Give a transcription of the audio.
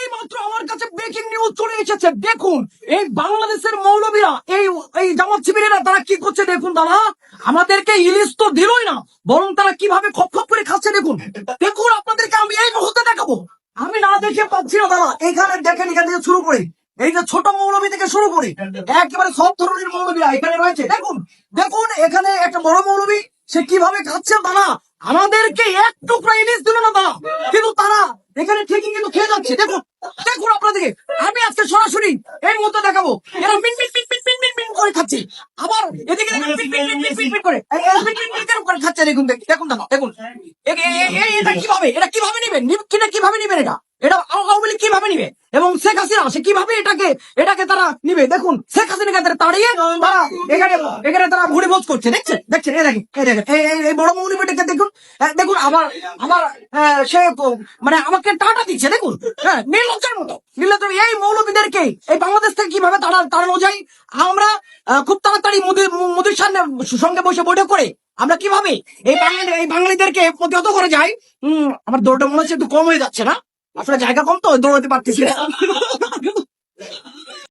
এইমাত্র আমার কাছে ব্রেকিং নিউজ চলে এসেছে। দেখুন, এই বাংলাদেশের মৌলবীরা, এই জামাত শিবিরেরা তারা কি করছে দেখুন। তারা আমাদেরকে ইলিশ তো দিলই না, বরং তারা কিভাবে খপ খপ করে খাচ্ছে দেখুন। দেখুন, আপনাদেরকে আমি এই মুহূর্তে দেখাবো। আমি না দেখে পাচ্ছি না। তারা এখানে দেখেন, এখান থেকে শুরু করে এই যে ছোট মৌলবী থেকে শুরু করে একেবারে সব ধরনের মৌলবীরা এখানে রয়েছে। দেখুন দেখুন, এখানে একটা বড় মৌলবী, সে কিভাবে খাচ্ছে। তারা আমাদেরকে এক টুকরা ইলিশ দিল না তারা, কিন্তু তারা এখানে ঠিকই কিন্তু খেয়ে যাচ্ছে। দেখুন দেখুন আপনাদেরকে আমি আজকে সরাসরি এই মুহূর্তে দেখাবো। এরা মিন মিন মিন মিন মিন মিন মিন করে খাচ্ছে, আবার এদিকে দেখুন মিন মিন মিন মিন মিন করে মিন মিন মিন করে খাচ্ছে। দেখুন দেখুন না, দেখুন এটা কিভাবে, এটা কিভাবে নিবেন, কিভাবে নিবেন এটা, এটা আওয়ামী লীগ কিভাবে নিবে, এবং শেখ হাসিনা সে কিভাবে এটাকে তারা নিবে। দেখুন শেখ হাসিনাকে তাড়িয়ে তারা এখানে তারা ভুড়ি ভোজ করছে। দেখছেন দেখছেন, এই দেখেন এই দেখেন এই বড় মৌলবীটাকে দেখুন। দেখুন আবার আবার সে মানে আমাকে টাটা দিচ্ছে। দেখুন, হ্যাঁ, নির্লজ্জার মতো নির্লজ্জ। এই মৌলবীদেরকে এই বাংলাদেশ থেকে কিভাবে তাড়ানো যায়। আমরা খুব তাড়াতাড়ি মোদির সঙ্গে বসে বৈঠক করে আমরা কিভাবে এই বাঙালিদেরকে প্রতিহত করে যাই। আমার দৌড়টা মনে হচ্ছে একটু কম হয়ে যাচ্ছে না, আসলে জায়গা কম তো দৌড়াতে পারতেছি না।